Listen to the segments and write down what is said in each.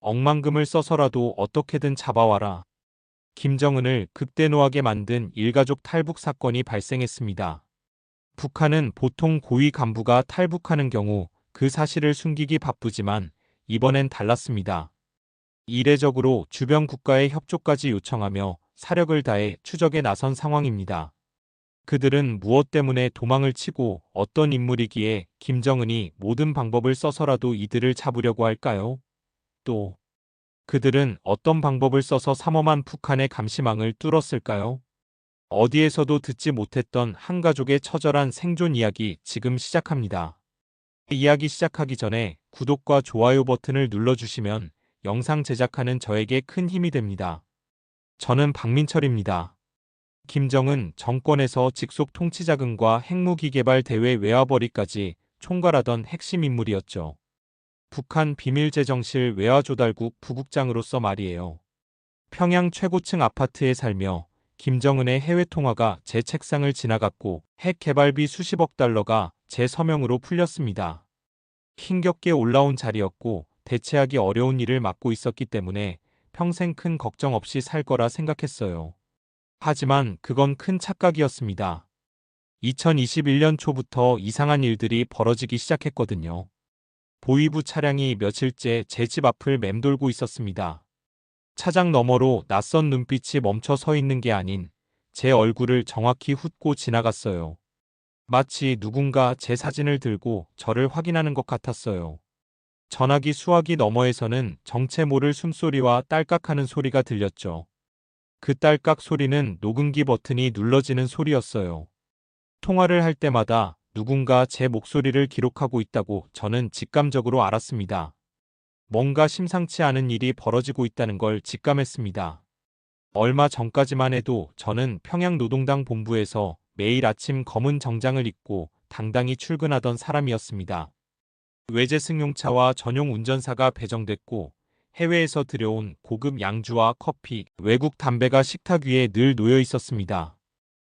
억만금을 써서라도 어떻게든 잡아와라. 김정은을 극대노하게 만든 일가족 탈북 사건이 발생했습니다. 북한은 보통 고위 간부가 탈북하는 경우 그 사실을 숨기기 바쁘지만 이번엔 달랐습니다. 이례적으로 주변 국가의 협조까지 요청하며 사력을 다해 추적에 나선 상황입니다. 그들은 무엇 때문에 도망을 치고 어떤 인물이기에 김정은이 모든 방법을 써서라도 이들을 잡으려고 할까요? 또 그들은 어떤 방법을 써서 삼엄한 북한의 감시망을 뚫었을까요? 어디에서도 듣지 못했던 한 가족의 처절한 생존 이야기 지금 시작합니다. 이야기 시작하기 전에 구독과 좋아요 버튼을 눌러주시면 영상 제작하는 저에게 큰 힘이 됩니다. 저는 박민철입니다. 김정은 정권에서 직속 통치자금과 핵무기 개발 대회 외화벌이까지 총괄하던 핵심 인물이었죠. 북한 비밀재정실 외화조달국 부국장으로서 말이에요. 평양 최고층 아파트에 살며 김정은의 해외 통화가 제 책상을 지나갔고 핵 개발비 수십억 달러가 제 서명으로 풀렸습니다. 힘겹게 올라온 자리였고 대체하기 어려운 일을 맡고 있었기 때문에 평생 큰 걱정 없이 살 거라 생각했어요. 하지만 그건 큰 착각이었습니다. 2021년 초부터 이상한 일들이 벌어지기 시작했거든요. 보위부 차량이 며칠째 제 집 앞을 맴돌고 있었습니다. 차장 너머로 낯선 눈빛이 멈춰 서 있는 게 아닌 제 얼굴을 정확히 훑고 지나갔어요. 마치 누군가 제 사진을 들고 저를 확인하는 것 같았어요. 전화기 수화기 너머에서는 정체 모를 숨소리와 딸깍하는 소리가 들렸죠. 그 딸깍 소리는 녹음기 버튼이 눌러지는 소리였어요. 통화를 할 때마다 누군가 제 목소리를 기록하고 있다고 저는 직감적으로 알았습니다. 뭔가 심상치 않은 일이 벌어지고 있다는 걸 직감했습니다. 얼마 전까지만 해도 저는 평양노동당 본부에서 매일 아침 검은 정장을 입고 당당히 출근하던 사람이었습니다. 외제 승용차와 전용 운전사가 배정됐고 해외에서 들여온 고급 양주와 커피, 외국 담배가 식탁 위에 늘 놓여 있었습니다.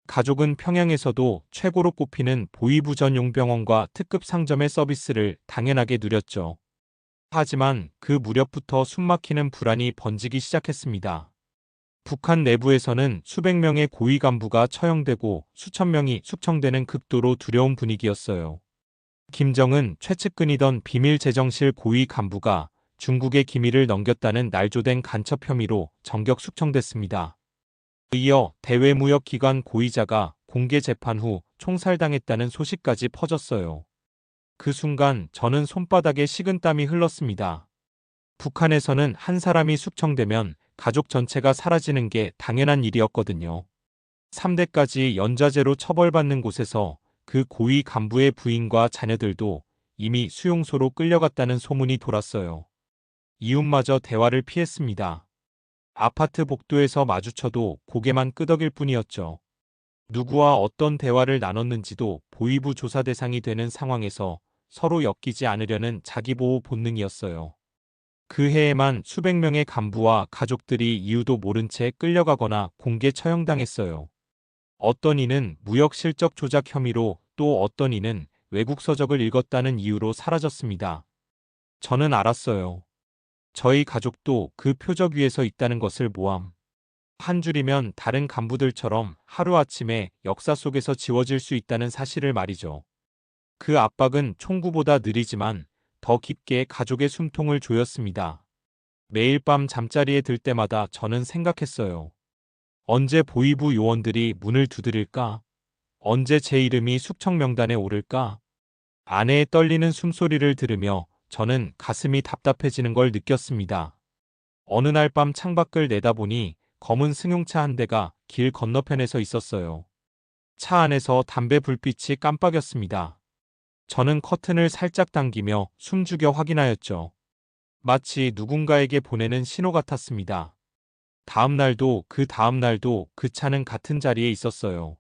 가족은 평양에서도 최고로 꼽히는 보위부 전용 병원과 특급 상점의 서비스를 당연하게 누렸죠. 하지만 그 무렵부터 숨막히는 불안이 번지기 시작했습니다. 북한 내부에서는 수백 명의 고위 간부가 처형되고 수천 명이 숙청되는 극도로 두려운 분위기였어요. 김정은 최측근이던 비밀재정실 고위 간부가 중국의 기밀을 넘겼다는 날조된 간첩 혐의로 정격 숙청됐습니다. 이어 대외무역기관 고위자가 공개 재판 후 총살당했다는 소식까지 퍼졌어요. 그 순간 저는 손바닥에 식은땀이 흘렀습니다. 북한에서는 한 사람이 숙청되면 가족 전체가 사라지는 게 당연한 일이었거든요. 3대까지 연좌제로 처벌받는 곳에서 그 고위 간부의 부인과 자녀들도 이미 수용소로 끌려갔다는 소문이 돌았어요. 이웃마저 대화를 피했습니다. 아파트 복도에서 마주쳐도 고개만 끄덕일 뿐이었죠. 누구와 어떤 대화를 나눴는지도 보위부 조사 대상이 되는 상황에서 서로 엮이지 않으려는 자기보호 본능이었어요. 그 해에만 수백 명의 간부와 가족들이 이유도 모른 채 끌려가거나 공개 처형당했어요. 어떤 이는 무역 실적 조작 혐의로, 또 어떤 이는 외국 서적을 읽었다는 이유로 사라졌습니다. 저는 알았어요. 저희 가족도 그 표적 위에서 있다는 것을 모함. 한 줄이면 다른 간부들처럼 하루아침에 역사 속에서 지워질 수 있다는 사실을 말이죠. 그 압박은 총구보다 느리지만 더 깊게 가족의 숨통을 조였습니다. 매일 밤 잠자리에 들 때마다 저는 생각했어요. 언제 보위부 요원들이 문을 두드릴까? 언제 제 이름이 숙청 명단에 오를까? 아내의 떨리는 숨소리를 들으며 저는 가슴이 답답해지는 걸 느꼈습니다. 어느 날 밤 창밖을 내다보니 검은 승용차 한 대가 길 건너편에 서 있었어요. 차 안에서 담배 불빛이 깜빡였습니다. 저는 커튼을 살짝 당기며 숨죽여 확인하였죠. 마치 누군가에게 보내는 신호 같았습니다. 다음 날도 그 다음 날도 그 차는 같은 자리에 있었어요.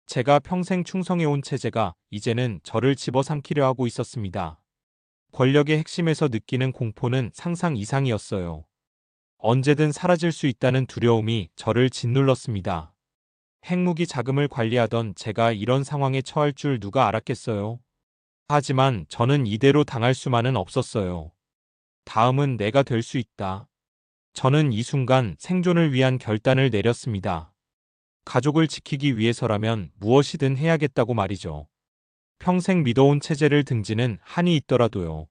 제가 평생 충성해온 체제가 이제는 저를 집어삼키려 하고 있었습니다. 권력의 핵심에서 느끼는 공포는 상상 이상이었어요. 언제든 사라질 수 있다는 두려움이 저를 짓눌렀습니다. 핵무기 자금을 관리하던 제가 이런 상황에 처할 줄 누가 알았겠어요? 하지만 저는 이대로 당할 수만은 없었어요. 다음은 내가 될 수 있다. 저는 이 순간 생존을 위한 결단을 내렸습니다. 가족을 지키기 위해서라면 무엇이든 해야겠다고 말이죠. 평생 믿어온 체제를 등지는 한이 있더라도요.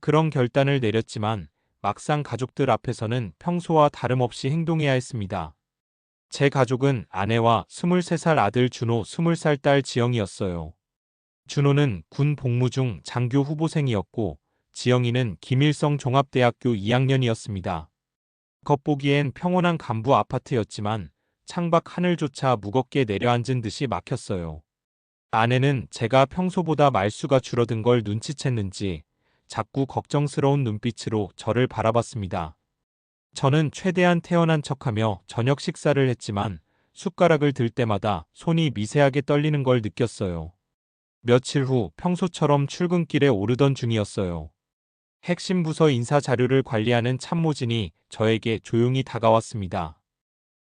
그런 결단을 내렸지만 막상 가족들 앞에서는 평소와 다름없이 행동해야 했습니다. 제 가족은 아내와 23살 아들 준호, 20살 딸 지영이었어요. 준호는 군 복무 중 장교 후보생이었고 지영이는 김일성 종합대학교 2학년이었습니다. 겉보기엔 평온한 간부 아파트였지만 창밖 하늘조차 무겁게 내려앉은 듯이 막혔어요. 아내는 제가 평소보다 말수가 줄어든 걸 눈치챘는지 자꾸 걱정스러운 눈빛으로 저를 바라봤습니다. 저는 최대한 태연한 척하며 저녁 식사를 했지만 숟가락을 들 때마다 손이 미세하게 떨리는 걸 느꼈어요. 며칠 후 평소처럼 출근길에 오르던 중이었어요. 핵심 부서 인사 자료를 관리하는 참모진이 저에게 조용히 다가왔습니다.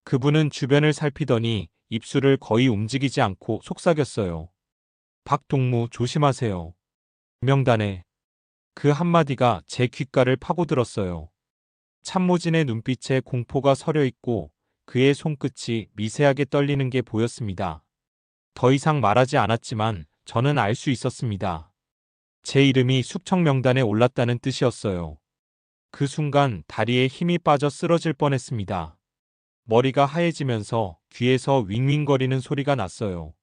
그분은 주변을 살피더니 입술을 거의 움직이지 않고 속삭였어요. 박동무 조심하세요. 명단에 그 한마디가 제 귓가를 파고들었어요. 참모진의 눈빛에 공포가 서려 있고 그의 손끝이 미세하게 떨리는 게 보였습니다. 더 이상 말하지 않았지만 저는 알 수 있었습니다. 제 이름이 숙청 명단에 올랐다는 뜻이었어요. 그 순간 다리에 힘이 빠져 쓰러질 뻔했습니다. 머리가 하얘지면서 귀에서 윙윙거리는 소리가 났어요.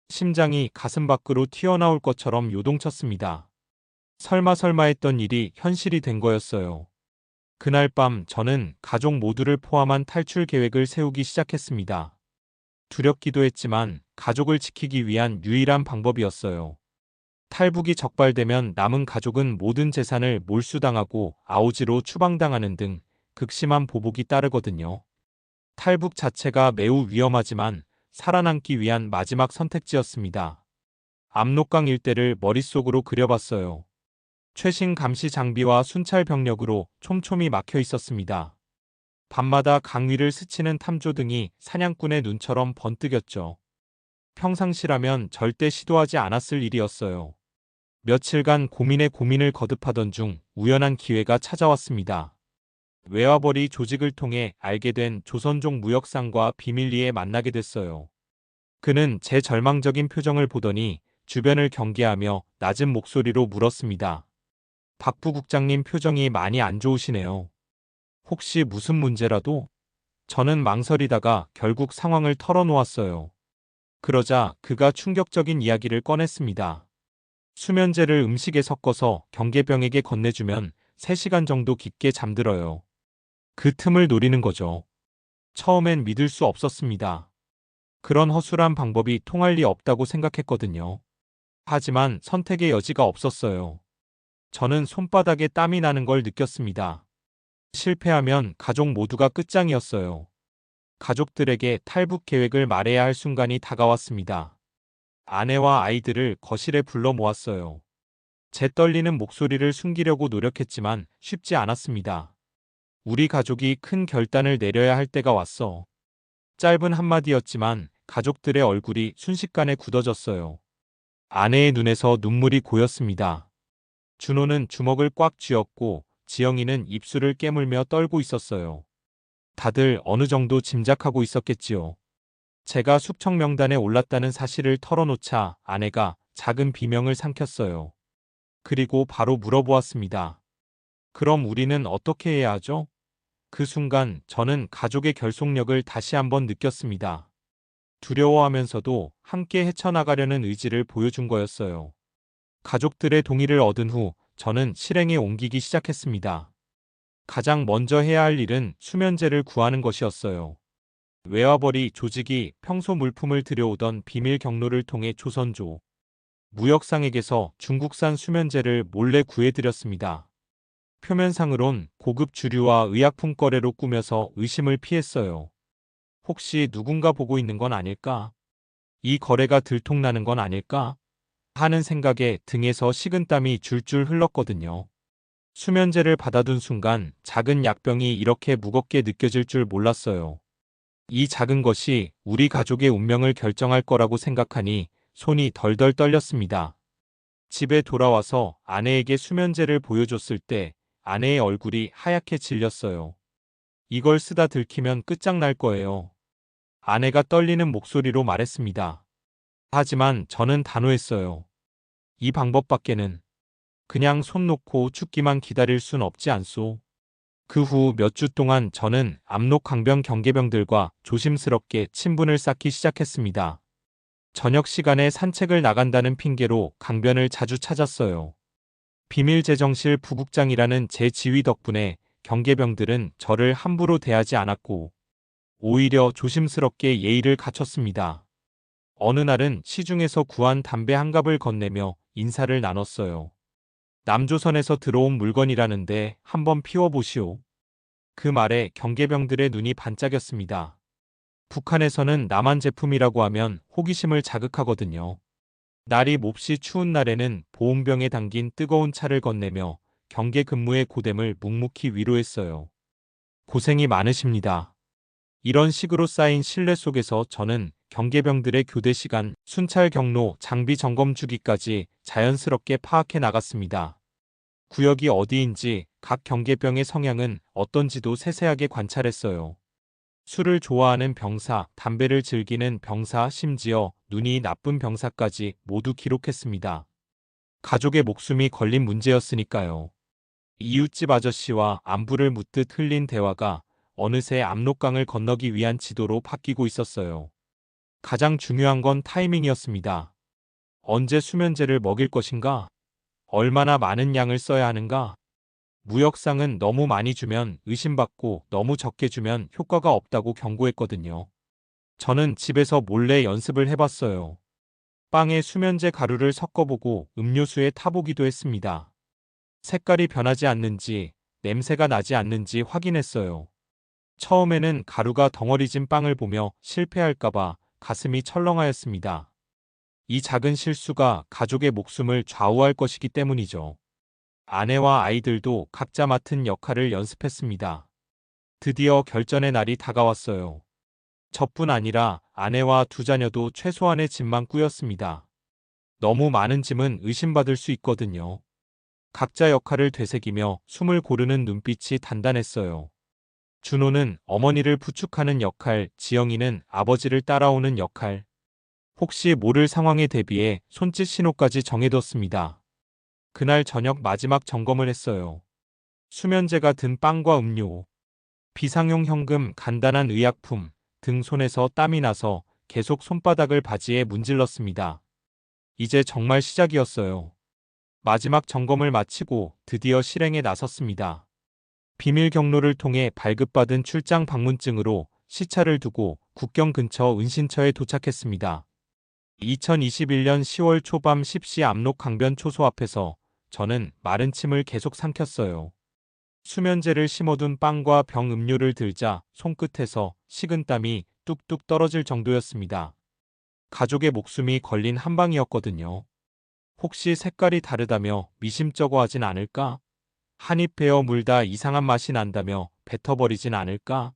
심장이 가슴 밖으로 튀어나올 것처럼 요동쳤습니다. 설마 했던 일이 현실이 된 거였어요. 그날 밤 저는 가족 모두를 포함한 탈출 계획을 세우기 시작했습니다. 두렵기도 했지만 가족을 지키기 위한 유일한 방법이었어요. 탈북이 적발되면 남은 가족은 모든 재산을 몰수당하고 아우지로 추방당하는 등 극심한 보복이 따르거든요. 탈북 자체가 매우 위험하지만 살아남기 위한 마지막 선택지였습니다. 압록강 일대를 머릿속으로 그려봤어요. 최신 감시 장비와 순찰 병력으로 촘촘히 막혀 있었습니다. 밤마다 강 위를 스치는 탐조등이 사냥꾼의 눈처럼 번뜩였죠. 평상시라면 절대 시도하지 않았을 일이었어요. 며칠간 고민을 거듭하던 중 우연한 기회가 찾아왔습니다. 외화벌이 조직을 통해 알게 된 조선족 무역상과 비밀리에 만나게 됐어요. 그는 제 절망적인 표정을 보더니 주변을 경계하며 낮은 목소리로 물었습니다. 박 부국장님 표정이 많이 안 좋으시네요. 혹시 무슨 문제라도? 저는 망설이다가 결국 상황을 털어놓았어요. 그러자 그가 충격적인 이야기를 꺼냈습니다. 수면제를 음식에 섞어서 경계병에게 건네주면 3시간 정도 깊게 잠들어요. 그 틈을 노리는 거죠. 처음엔 믿을 수 없었습니다. 그런 허술한 방법이 통할 리 없다고 생각했거든요. 하지만 선택의 여지가 없었어요. 저는 손바닥에 땀이 나는 걸 느꼈습니다. 실패하면 가족 모두가 끝장이었어요. 가족들에게 탈북 계획을 말해야 할 순간이 다가왔습니다. 아내와 아이들을 거실에 불러 모았어요. 제 떨리는 목소리를 숨기려고 노력했지만 쉽지 않았습니다. 우리 가족이 큰 결단을 내려야 할 때가 왔어. 짧은 한마디였지만 가족들의 얼굴이 순식간에 굳어졌어요. 아내의 눈에서 눈물이 고였습니다. 준호는 주먹을 꽉 쥐었고 지영이는 입술을 깨물며 떨고 있었어요. 다들 어느 정도 짐작하고 있었겠지요. 제가 숙청 명단에 올랐다는 사실을 털어놓자 아내가 작은 비명을 삼켰어요. 그리고 바로 물어보았습니다. 그럼 우리는 어떻게 해야 하죠? 그 순간 저는 가족의 결속력을 다시 한번 느꼈습니다. 두려워하면서도 함께 헤쳐나가려는 의지를 보여준 거였어요. 가족들의 동의를 얻은 후 저는 실행에 옮기기 시작했습니다. 가장 먼저 해야 할 일은 수면제를 구하는 것이었어요. 외화벌이 조직이 평소 물품을 들여오던 비밀 경로를 통해 조선조 무역상에게서 중국산 수면제를 몰래 구해들였습니다. 표면상으론 고급 주류와 의약품 거래로 꾸며서 의심을 피했어요. 혹시 누군가 보고 있는 건 아닐까? 이 거래가 들통나는 건 아닐까? 하는 생각에 등에서 식은땀이 줄줄 흘렀거든요. 수면제를 받아둔 순간 작은 약병이 이렇게 무겁게 느껴질 줄 몰랐어요. 이 작은 것이 우리 가족의 운명을 결정할 거라고 생각하니 손이 덜덜 떨렸습니다. 집에 돌아와서 아내에게 수면제를 보여줬을 때 아내의 얼굴이 하얗게 질렸어요. 이걸 쓰다 들키면 끝장날 거예요. 아내가 떨리는 목소리로 말했습니다. 하지만 저는 단호했어요. 이 방법밖에는. 그냥 손 놓고 죽기만 기다릴 순 없지 않소. 그 후 몇 주 동안 저는 압록 강변 경계병들과 조심스럽게 친분을 쌓기 시작했습니다. 저녁 시간에 산책을 나간다는 핑계로 강변을 자주 찾았어요. 비밀제정실 부국장이라는 제 지위 덕분에 경계병들은 저를 함부로 대하지 않았고 오히려 조심스럽게 예의를 갖췄습니다. 어느 날은 시중에서 구한 담배 한 갑을 건네며 인사를 나눴어요. 남조선에서 들어온 물건이라는데 한번 피워보시오. 그 말에 경계병들의 눈이 반짝였습니다. 북한에서는 남한 제품이라고 하면 호기심을 자극하거든요. 날이 몹시 추운 날에는 보온병에 담긴 뜨거운 차를 건네며 경계 근무의 고됨을 묵묵히 위로했어요. 고생이 많으십니다. 이런 식으로 쌓인 신뢰 속에서 저는 경계병들의 교대 시간, 순찰 경로, 장비 점검 주기까지 자연스럽게 파악해 나갔습니다. 구역이 어디인지, 각 경계병의 성향은 어떤지도 세세하게 관찰했어요. 술을 좋아하는 병사, 담배를 즐기는 병사, 심지어 눈이 나쁜 병사까지 모두 기록했습니다. 가족의 목숨이 걸린 문제였으니까요. 이웃집 아저씨와 안부를 묻듯 흘린 대화가 어느새 압록강을 건너기 위한 지도로 바뀌고 있었어요. 가장 중요한 건 타이밍이었습니다. 언제 수면제를 먹일 것인가? 얼마나 많은 양을 써야 하는가? 무역상은 너무 많이 주면 의심받고 너무 적게 주면 효과가 없다고 경고했거든요. 저는 집에서 몰래 연습을 해봤어요. 빵에 수면제 가루를 섞어보고 음료수에 타보기도 했습니다. 색깔이 변하지 않는지, 냄새가 나지 않는지 확인했어요. 처음에는 가루가 덩어리진 빵을 보며 실패할까봐 가슴이 철렁하였습니다. 이 작은 실수가 가족의 목숨을 좌우할 것이기 때문이죠. 아내와 아이들도 각자 맡은 역할을 연습했습니다. 드디어 결전의 날이 다가왔어요. 저뿐 아니라 아내와 두 자녀도 최소한의 짐만 꾸렸습니다. 너무 많은 짐은 의심받을 수 있거든요. 각자 역할을 되새기며 숨을 고르는 눈빛이 단단했어요. 준호는 어머니를 부축하는 역할, 지영이는 아버지를 따라오는 역할. 혹시 모를 상황에 대비해 손짓 신호까지 정해뒀습니다. 그날 저녁 마지막 점검을 했어요. 수면제가 든 빵과 음료, 비상용 현금, 간단한 의약품 등 손에서 땀이 나서 계속 손바닥을 바지에 문질렀습니다. 이제 정말 시작이었어요. 마지막 점검을 마치고 드디어 실행에 나섰습니다. 비밀 경로를 통해 발급받은 출장 방문증으로 시차를 두고 국경 근처 은신처에 도착했습니다. 2021년 10월 초밤 10시 압록 강변 초소 앞에서 저는 마른 침을 계속 삼켰어요. 수면제를 심어둔 빵과 병 음료를 들자 손끝에서 식은땀이 뚝뚝 떨어질 정도였습니다. 가족의 목숨이 걸린 한 방이었거든요. 혹시 색깔이 다르다며 미심쩍어 하진 않을까? 한입 베어 물다 이상한 맛이 난다며 뱉어버리진 않을까?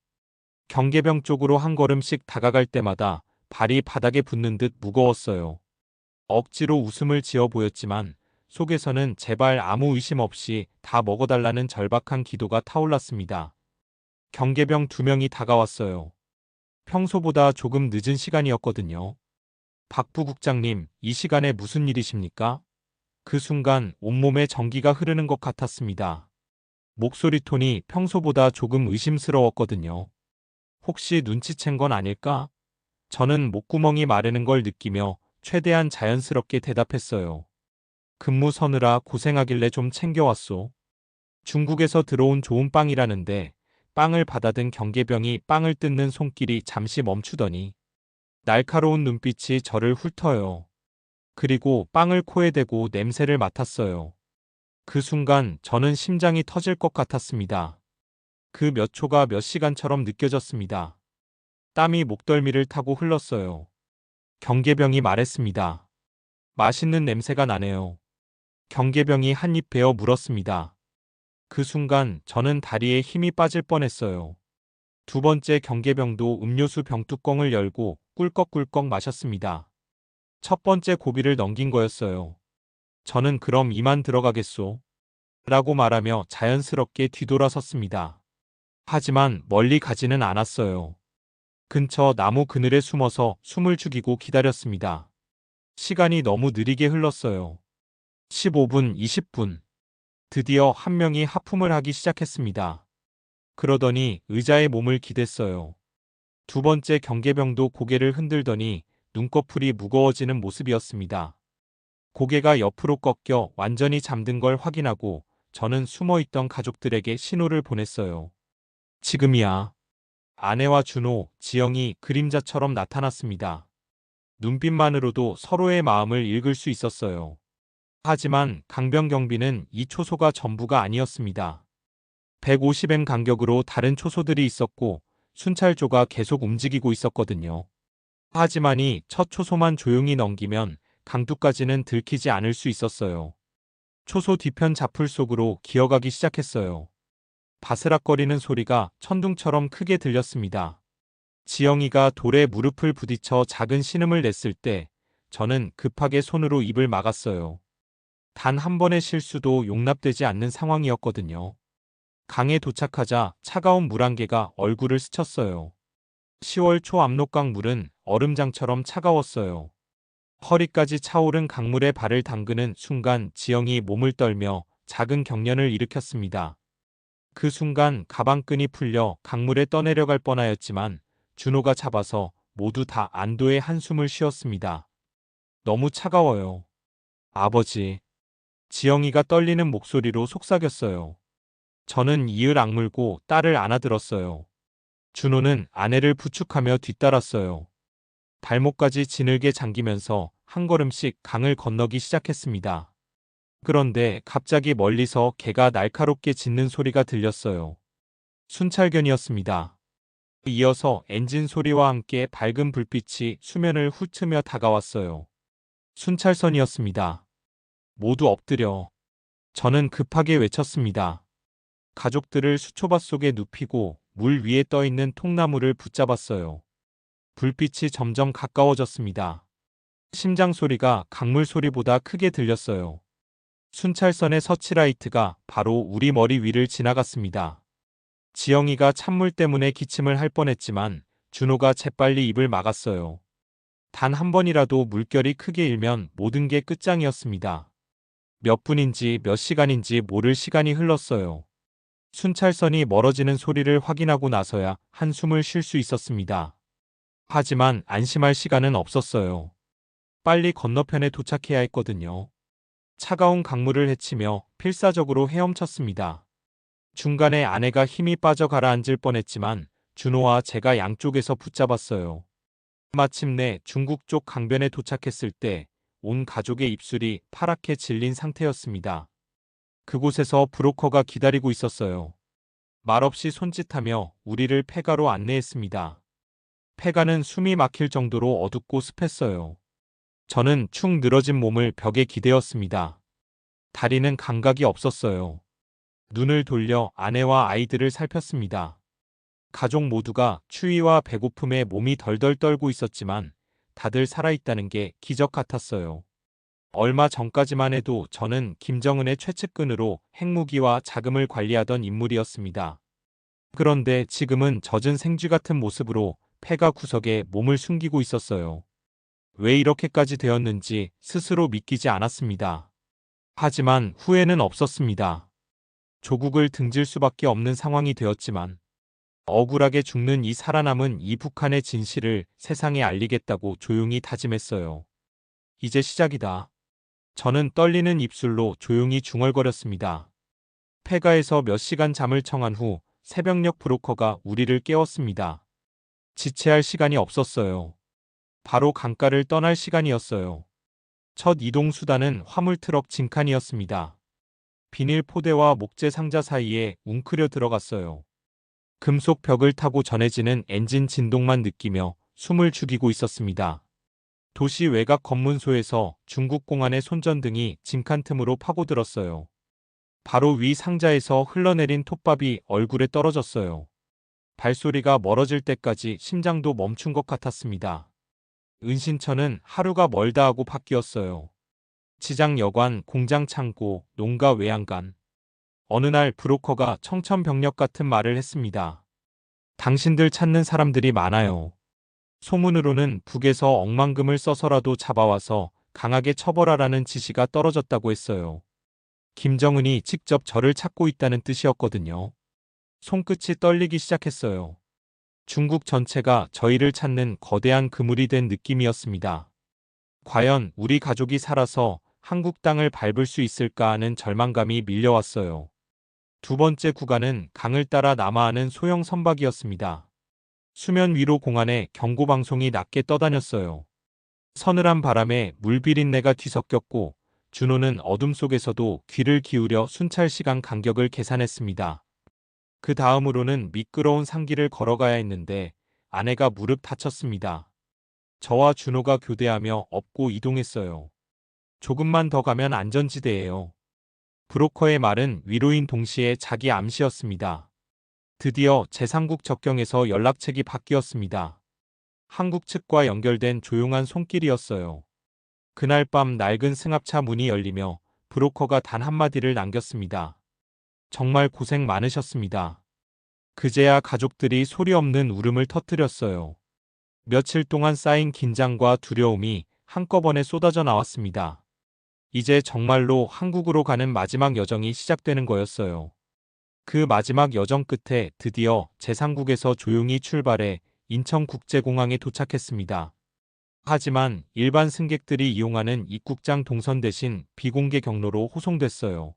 경계병 쪽으로 한 걸음씩 다가갈 때마다 발이 바닥에 붙는 듯 무거웠어요. 억지로 웃음을 지어 보였지만 속에서는 제발 아무 의심 없이 다 먹어달라는 절박한 기도가 타올랐습니다. 경계병 2명이 다가왔어요. 평소보다 조금 늦은 시간이었거든요. 박 부국장님, 이 시간에 무슨 일이십니까? 그 순간 온몸에 전기가 흐르는 것 같았습니다. 목소리 톤이 평소보다 조금 의심스러웠거든요. 혹시 눈치챈 건 아닐까? 저는 목구멍이 마르는 걸 느끼며 최대한 자연스럽게 대답했어요. 근무 서느라 고생하길래 좀 챙겨왔소. 중국에서 들어온 좋은 빵이라는데 빵을 받아든 경계병이 빵을 뜯는 손길이 잠시 멈추더니 날카로운 눈빛이 저를 훑어요. 그리고 빵을 코에 대고 냄새를 맡았어요. 그 순간 저는 심장이 터질 것 같았습니다. 그 몇 초가 몇 시간처럼 느껴졌습니다. 땀이 목덜미를 타고 흘렀어요. 경계병이 말했습니다. 맛있는 냄새가 나네요. 경계병이 한 입 베어 물었습니다. 그 순간 저는 다리에 힘이 빠질 뻔했어요. 두 번째 경계병도 음료수 병뚜껑을 열고 꿀꺽꿀꺽 마셨습니다. 첫 번째 고비를 넘긴 거였어요. 저는 그럼 이만 들어가겠소. 라고 말하며 자연스럽게 뒤돌아섰습니다. 하지만 멀리 가지는 않았어요. 근처 나무 그늘에 숨어서 숨을 죽이고 기다렸습니다. 시간이 너무 느리게 흘렀어요. 15분, 20분. 드디어 한 명이 하품을 하기 시작했습니다. 그러더니 의자에 몸을 기댔어요. 두 번째 경계병도 고개를 흔들더니 눈꺼풀이 무거워지는 모습이었습니다. 고개가 옆으로 꺾여 완전히 잠든 걸 확인하고 저는 숨어있던 가족들에게 신호를 보냈어요. 지금이야. 아내와 준호, 지영이 그림자처럼 나타났습니다. 눈빛만으로도 서로의 마음을 읽을 수 있었어요. 하지만 강병경비는 이 초소가 전부가 아니었습니다. 150m 간격으로 다른 초소들이 있었고 순찰조가 계속 움직이고 있었거든요. 하지만 이 첫 초소만 조용히 넘기면 강두까지는 들키지 않을 수 있었어요. 초소 뒤편 자풀 속으로 기어가기 시작했어요. 바스락거리는 소리가 천둥처럼 크게 들렸습니다. 지영이가 돌에 무릎을 부딪혀 작은 신음을 냈을 때 저는 급하게 손으로 입을 막았어요. 단 한 번의 실수도 용납되지 않는 상황이었거든요. 강에 도착하자 차가운 물 한 개가 얼굴을 스쳤어요. 10월 초 압록강 물은 얼음장처럼 차가웠어요. 허리까지 차오른 강물에 발을 담그는 순간 지영이 몸을 떨며 작은 경련을 일으켰습니다. 그 순간 가방끈이 풀려 강물에 떠내려갈 뻔하였지만 준호가 잡아서 모두 다 안도의 한숨을 쉬었습니다. 너무 차가워요. 아버지. 지영이가 떨리는 목소리로 속삭였어요. 저는 이을 악물고 딸을 안아들었어요. 준호는 아내를 부축하며 뒤따랐어요. 발목까지 지늘게 잠기면서 한 걸음씩 강을 건너기 시작했습니다. 그런데 갑자기 멀리서 개가 날카롭게 짖는 소리가 들렸어요. 순찰견이었습니다. 이어서 엔진 소리와 함께 밝은 불빛이 수면을 훑으며 다가왔어요. 순찰선이었습니다. 모두 엎드려. 저는 급하게 외쳤습니다. 가족들을 수초밭 속에 눕히고 물 위에 떠있는 통나무를 붙잡았어요. 불빛이 점점 가까워졌습니다. 심장 소리가 강물 소리보다 크게 들렸어요. 순찰선의 서치라이트가 바로 우리 머리 위를 지나갔습니다. 지영이가 찬물 때문에 기침을 할 뻔했지만 준호가 재빨리 입을 막았어요. 단 한 번이라도 물결이 크게 일면 모든 게 끝장이었습니다. 몇 분인지 몇 시간인지 모를 시간이 흘렀어요. 순찰선이 멀어지는 소리를 확인하고 나서야 한숨을 쉴 수 있었습니다. 하지만 안심할 시간은 없었어요. 빨리 건너편에 도착해야 했거든요. 차가운 강물을 헤치며 필사적으로 헤엄쳤습니다. 중간에 아내가 힘이 빠져 가라앉을 뻔했지만 준호와 제가 양쪽에서 붙잡았어요. 마침내 중국 쪽 강변에 도착했을 때 온 가족의 입술이 파랗게 질린 상태였습니다. 그곳에서 브로커가 기다리고 있었어요. 말없이 손짓하며 우리를 폐가로 안내했습니다. 폐가는 숨이 막힐 정도로 어둡고 습했어요. 저는 축 늘어진 몸을 벽에 기대었습니다. 다리는 감각이 없었어요. 눈을 돌려 아내와 아이들을 살폈습니다. 가족 모두가 추위와 배고픔에 몸이 덜덜 떨고 있었지만 다들 살아있다는 게 기적 같았어요. 얼마 전까지만 해도 저는 김정은의 최측근으로 핵무기와 자금을 관리하던 인물이었습니다. 그런데 지금은 젖은 생쥐 같은 모습으로 폐가 구석에 몸을 숨기고 있었어요. 왜 이렇게까지 되었는지 스스로 믿기지 않았습니다. 하지만 후회는 없었습니다. 조국을 등질 수밖에 없는 상황이 되었지만 억울하게 죽는 이 살아남은 이 북한의 진실을 세상에 알리겠다고 조용히 다짐했어요. 이제 시작이다. 저는 떨리는 입술로 조용히 중얼거렸습니다. 폐가에서 몇 시간 잠을 청한 후 새벽녘 브로커가 우리를 깨웠습니다. 지체할 시간이 없었어요. 바로 강가를 떠날 시간이었어요. 첫 이동 수단은 화물트럭 진칸이었습니다. 비닐 포대와 목재 상자 사이에 웅크려 들어갔어요. 금속 벽을 타고 전해지는 엔진 진동만 느끼며 숨을 죽이고 있었습니다. 도시 외곽 검문소에서 중국 공안의 손전등이 짐칸 틈으로 파고들었어요. 바로 위 상자에서 흘러내린 톱밥이 얼굴에 떨어졌어요. 발소리가 멀어질 때까지 심장도 멈춘 것 같았습니다. 은신처는 하루가 멀다 하고 바뀌었어요. 지장 여관, 공장 창고, 농가 외양간. 어느 날 브로커가 청천벽력 같은 말을 했습니다. 당신들 찾는 사람들이 많아요. 소문으로는 북에서 억만금을 써서라도 잡아와서 강하게 처벌하라는 지시가 떨어졌다고 했어요. 김정은이 직접 저를 찾고 있다는 뜻이었거든요. 손끝이 떨리기 시작했어요. 중국 전체가 저희를 찾는 거대한 그물이 된 느낌이었습니다. 과연 우리 가족이 살아서 한국 땅을 밟을 수 있을까 하는 절망감이 밀려왔어요. 두 번째 구간은 강을 따라 남하하는 소형 선박이었습니다. 수면 위로 공안에 경고방송이 낮게 떠다녔어요. 서늘한 바람에 물비린내가 뒤섞였고 준호는 어둠 속에서도 귀를 기울여 순찰 시간 간격을 계산했습니다. 그 다음으로는 미끄러운 산길을 걸어가야 했는데 아내가 무릎 다쳤습니다. 저와 준호가 교대하며 업고 이동했어요. 조금만 더 가면 안전지대예요. 브로커의 말은 위로인 동시에 자기 암시였습니다. 드디어 제3국 접경에서 연락책이 바뀌었습니다. 한국 측과 연결된 조용한 손길이었어요. 그날 밤 낡은 승합차 문이 열리며 브로커가 단 한마디를 남겼습니다. 정말 고생 많으셨습니다. 그제야 가족들이 소리 없는 울음을 터뜨렸어요. 며칠 동안 쌓인 긴장과 두려움이 한꺼번에 쏟아져 나왔습니다. 이제 정말로 한국으로 가는 마지막 여정이 시작되는 거였어요. 그 마지막 여정 끝에 드디어 제3국에서 조용히 출발해 인천국제공항에 도착했습니다. 하지만 일반 승객들이 이용하는 입국장 동선 대신 비공개 경로로 호송됐어요.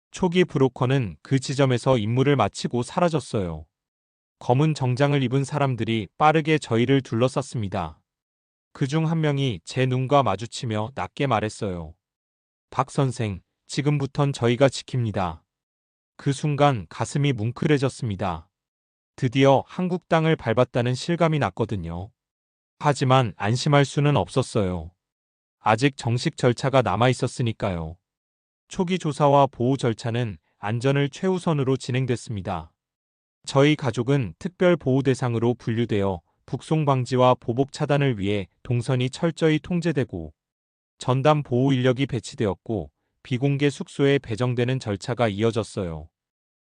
초기 브로커는 그 지점에서 임무를 마치고 사라졌어요. 검은 정장을 입은 사람들이 빠르게 저희를 둘러쌌습니다. 그중 한 명이 제 눈과 마주치며 낮게 말했어요. 박 선생, 지금부턴 저희가 지킵니다. 그 순간 가슴이 뭉클해졌습니다. 드디어 한국 땅을 밟았다는 실감이 났거든요. 하지만 안심할 수는 없었어요. 아직 정식 절차가 남아 있었으니까요. 초기 조사와 보호 절차는 안전을 최우선으로 진행됐습니다. 저희 가족은 특별 보호 대상으로 분류되어 북송 방지와 보복 차단을 위해 동선이 철저히 통제되고 전담 보호 인력이 배치되었고 비공개 숙소에 배정되는 절차가 이어졌어요.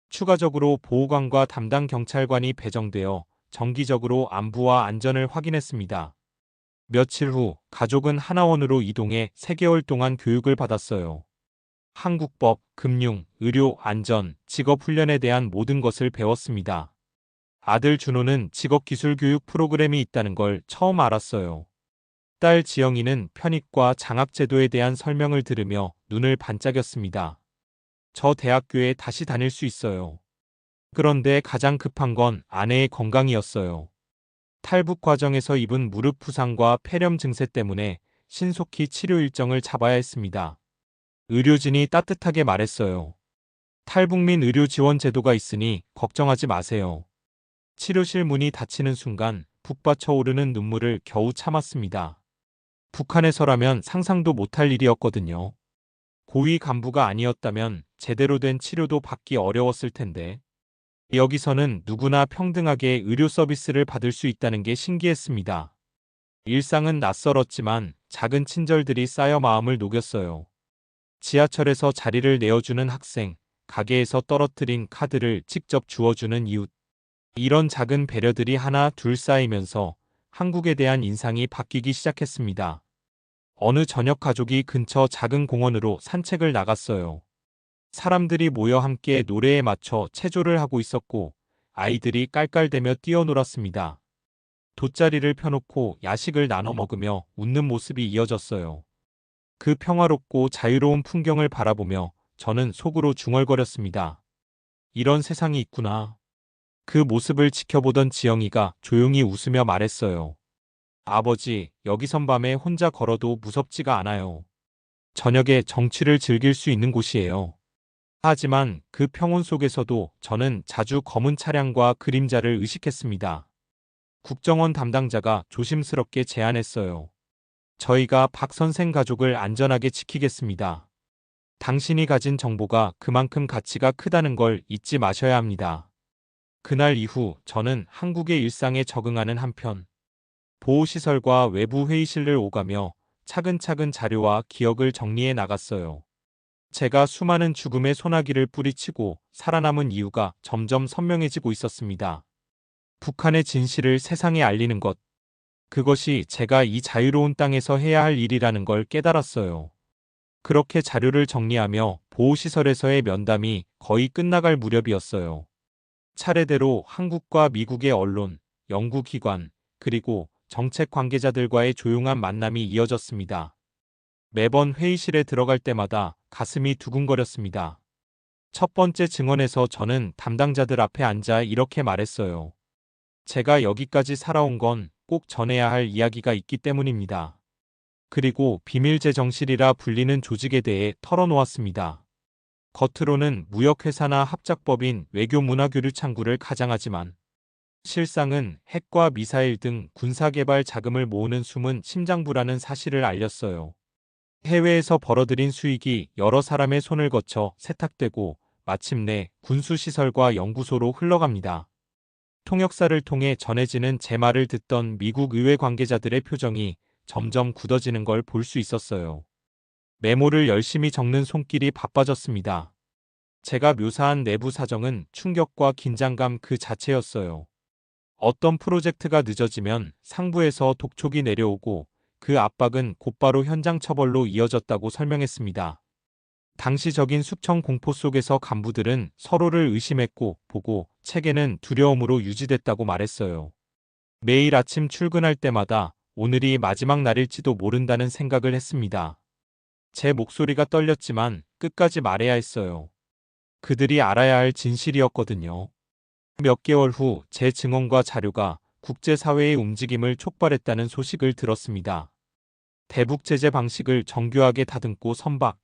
추가적으로 보호관과 담당 경찰관이 배정되어 정기적으로 안부와 안전을 확인했습니다. 며칠 후 가족은 하나원으로 이동해 3개월 동안 교육을 받았어요. 한국법, 금융, 의료, 안전, 직업훈련에 대한 모든 것을 배웠습니다. 아들 준호는 직업기술교육 프로그램이 있다는 걸 처음 알았어요. 딸 지영이는 편입과 장학제도에 대한 설명을 들으며 눈을 반짝였습니다. 저 대학교에 다시 다닐 수 있어요. 그런데 가장 급한 건 아내의 건강이었어요. 탈북 과정에서 입은 무릎 부상과 폐렴 증세 때문에 신속히 치료 일정을 잡아야 했습니다. 의료진이 따뜻하게 말했어요. 탈북민 의료 지원 제도가 있으니 걱정하지 마세요. 치료실 문이 닫히는 순간 북받쳐 오르는 눈물을 겨우 참았습니다. 북한에서라면 상상도 못할 일이었거든요. 고위 간부가 아니었다면 제대로 된 치료도 받기 어려웠을 텐데 여기서는 누구나 평등하게 의료 서비스를 받을 수 있다는 게 신기했습니다. 일상은 낯설었지만 작은 친절들이 쌓여 마음을 녹였어요. 지하철에서 자리를 내어주는 학생, 가게에서 떨어뜨린 카드를 직접 주워주는 이웃. 이런 작은 배려들이 하나 둘 쌓이면서 한국에 대한 인상이 바뀌기 시작했습니다. 어느 저녁 가족이 근처 작은 공원으로 산책을 나갔어요. 사람들이 모여 함께 노래에 맞춰 체조를 하고 있었고 아이들이 깔깔대며 뛰어놀았습니다. 돗자리를 펴놓고 야식을 나눠 먹으며 웃는 모습이 이어졌어요. 그 평화롭고 자유로운 풍경을 바라보며 저는 속으로 중얼거렸습니다. 이런 세상이 있구나. 그 모습을 지켜보던 지영이가 조용히 웃으며 말했어요. 아버지, 여기선 밤에 혼자 걸어도 무섭지가 않아요. 저녁에 정취를 즐길 수 있는 곳이에요. 하지만 그 평온 속에서도 저는 자주 검은 차량과 그림자를 의식했습니다. 국정원 담당자가 조심스럽게 제안했어요. 저희가 박 선생 가족을 안전하게 지키겠습니다. 당신이 가진 정보가 그만큼 가치가 크다는 걸 잊지 마셔야 합니다. 그날 이후 저는 한국의 일상에 적응하는 한편 보호시설과 외부 회의실을 오가며 차근차근 자료와 기억을 정리해 나갔어요. 제가 수많은 죽음의 소나기를 뿌리치고 살아남은 이유가 점점 선명해지고 있었습니다. 북한의 진실을 세상에 알리는 것. 그것이 제가 이 자유로운 땅에서 해야 할 일이라는 걸 깨달았어요. 그렇게 자료를 정리하며 보호시설에서의 면담이 거의 끝나갈 무렵이었어요. 차례대로 한국과 미국의 언론, 연구기관, 그리고 정책 관계자들과의 조용한 만남이 이어졌습니다. 매번 회의실에 들어갈 때마다 가슴이 두근거렸습니다. 첫 번째 증언에서 저는 담당자들 앞에 앉아 이렇게 말했어요. 제가 여기까지 살아온 건 꼭 전해야 할 이야기가 있기 때문입니다. 그리고 비밀재정실이라 불리는 조직에 대해 털어놓았습니다. 겉으로는 무역회사나 합작법인 외교문화교류창구를 가장하지만 실상은 핵과 미사일 등 군사개발 자금을 모으는 숨은 심장부라는 사실을 알렸어요. 해외에서 벌어들인 수익이 여러 사람의 손을 거쳐 세탁되고 마침내 군수시설과 연구소로 흘러갑니다. 통역사를 통해 전해지는 제 말을 듣던 미국 의회 관계자들의 표정이 점점 굳어지는 걸 볼 수 있었어요. 메모를 열심히 적는 손길이 바빠졌습니다. 제가 묘사한 내부 사정은 충격과 긴장감 그 자체였어요. 어떤 프로젝트가 늦어지면 상부에서 독촉이 내려오고 그 압박은 곧바로 현장 처벌로 이어졌다고 설명했습니다. 당시 적인 숙청 공포 속에서 간부들은 서로를 의심했고 보고 체계는 두려움으로 유지됐다고 말했어요. 매일 아침 출근할 때마다 오늘이 마지막 날일지도 모른다는 생각을 했습니다. 제 목소리가 떨렸지만 끝까지 말해야 했어요. 그들이 알아야 할 진실이었거든요. 몇 개월 후 제 증언과 자료가 국제사회의 움직임을 촉발했다는 소식을 들었습니다. 대북 제재 방식을 정교하게 다듬고 선박,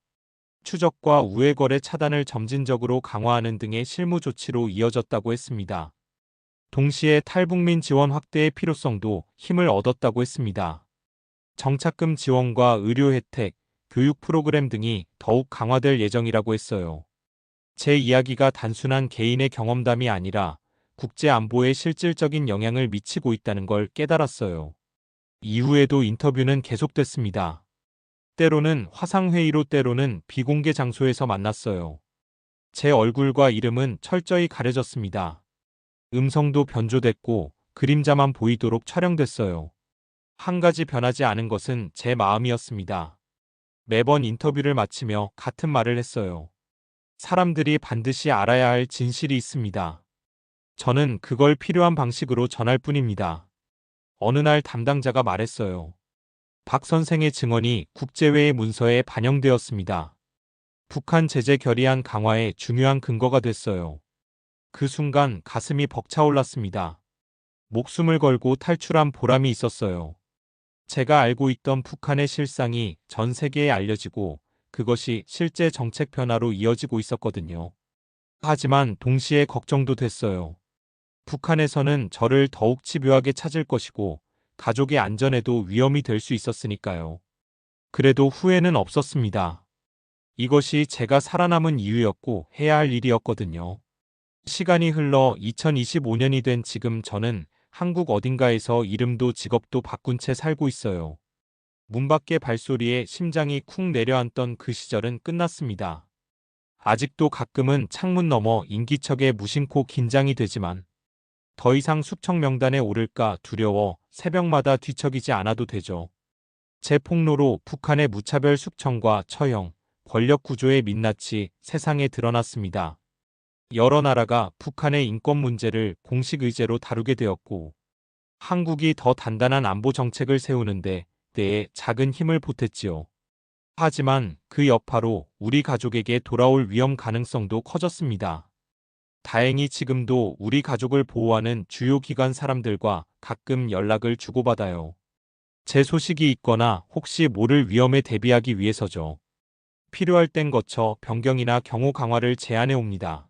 추적과 우회거래 차단을 점진적으로 강화하는 등의 실무 조치로 이어졌다고 했습니다. 동시에 탈북민 지원 확대의 필요성도 힘을 얻었다고 했습니다. 정착금 지원과 의료 혜택, 교육 프로그램 등이 더욱 강화될 예정이라고 했어요. 제 이야기가 단순한 개인의 경험담이 아니라 국제 안보에 실질적인 영향을 미치고 있다는 걸 깨달았어요. 이후에도 인터뷰는 계속됐습니다. 때로는 화상회의로 때로는 비공개 장소에서 만났어요. 제 얼굴과 이름은 철저히 가려졌습니다. 음성도 변조됐고 그림자만 보이도록 촬영됐어요. 한 가지 변하지 않은 것은 제 마음이었습니다. 매번 인터뷰를 마치며 같은 말을 했어요. 사람들이 반드시 알아야 할 진실이 있습니다. 저는 그걸 필요한 방식으로 전할 뿐입니다. 어느 날 담당자가 말했어요. 박 선생의 증언이 국제회의 문서에 반영되었습니다. 북한 제재 결의안 강화에 중요한 근거가 됐어요. 그 순간 가슴이 벅차올랐습니다. 목숨을 걸고 탈출한 보람이 있었어요. 제가 알고 있던 북한의 실상이 전 세계에 알려지고 그것이 실제 정책 변화로 이어지고 있었거든요. 하지만 동시에 걱정도 됐어요. 북한에서는 저를 더욱 집요하게 찾을 것이고 가족의 안전에도 위험이 될 수 있었으니까요. 그래도 후회는 없었습니다. 이것이 제가 살아남은 이유였고 해야 할 일이었거든요. 시간이 흘러 2025년이 된 지금 저는 한국 어딘가에서 이름도 직업도 바꾼 채 살고 있어요. 문 밖의 발소리에 심장이 쿵 내려앉던 그 시절은 끝났습니다. 아직도 가끔은 창문 너머 인기척에 무심코 긴장이 되지만 더 이상 숙청 명단에 오를까 두려워 새벽마다 뒤척이지 않아도 되죠. 제 폭로로 북한의 무차별 숙청과 처형, 권력 구조의 민낯이 세상에 드러났습니다. 여러 나라가 북한의 인권 문제를 공식 의제로 다루게 되었고 한국이 더 단단한 안보 정책을 세우는데 때에 작은 힘을 보탰지요. 하지만 그 여파로 우리 가족에게 돌아올 위험 가능성도 커졌습니다. 다행히 지금도 우리 가족을 보호하는 주요 기관 사람들과 가끔 연락을 주고받아요. 제 소식이 있거나 혹시 모를 위험에 대비하기 위해서죠. 필요할 땐 거쳐 변경이나 경호 강화를 제안해 옵니다.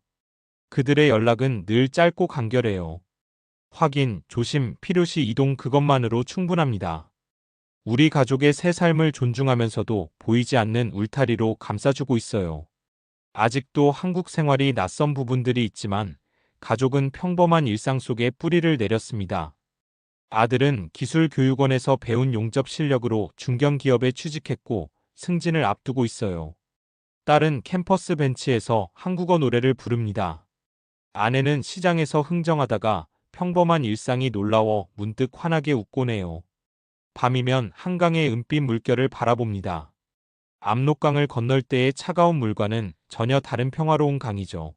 그들의 연락은 늘 짧고 간결해요. 확인, 조심, 필요시 이동 그것만으로 충분합니다. 우리 가족의 새 삶을 존중하면서도 보이지 않는 울타리로 감싸주고 있어요. 아직도 한국 생활이 낯선 부분들이 있지만 가족은 평범한 일상 속에 뿌리를 내렸습니다. 아들은 기술교육원에서 배운 용접 실력으로 중견기업에 취직했고 승진을 앞두고 있어요. 딸은 캠퍼스 벤치에서 한국어 노래를 부릅니다. 아내는 시장에서 흥정하다가 평범한 일상이 놀라워 문득 환하게 웃곤 해요. 밤이면 한강의 은빛 물결을 바라봅니다. 압록강을 건널 때의 차가운 물과는 전혀 다른 평화로운 강이죠.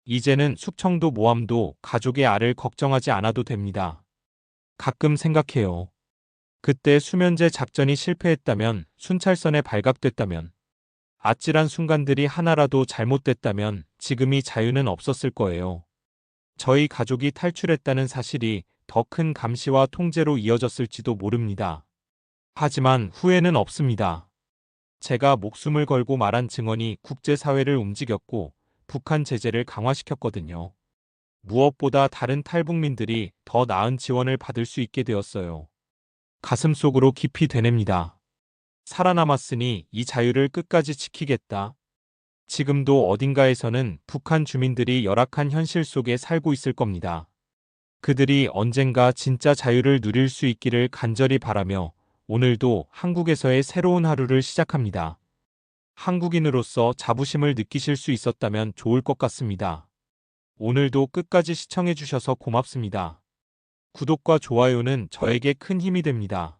이제는 숙청도 모함도 가족의 알을 걱정하지 않아도 됩니다. 가끔 생각해요. 그때 수면제 작전이 실패했다면, 순찰선에 발각됐다면, 아찔한 순간들이 하나라도 잘못됐다면 지금 이 자유는 없었을 거예요. 저희 가족이 탈출했다는 사실이 더 큰 감시와 통제로 이어졌을지도 모릅니다. 하지만 후회는 없습니다. 제가 목숨을 걸고 말한 증언이 국제사회를 움직였고 북한 제재를 강화시켰거든요. 무엇보다 다른 탈북민들이 더 나은 지원을 받을 수 있게 되었어요. 가슴속으로 깊이 되냅니다. 살아남았으니 이 자유를 끝까지 지키겠다. 지금도 어딘가에서는 북한 주민들이 열악한 현실 속에 살고 있을 겁니다. 그들이 언젠가 진짜 자유를 누릴 수 있기를 간절히 바라며 오늘도 한국에서의 새로운 하루를 시작합니다. 한국인으로서 자부심을 느끼실 수 있었다면 좋을 것 같습니다. 오늘도 끝까지 시청해 주셔서 고맙습니다. 구독과 좋아요는 저에게 큰 힘이 됩니다.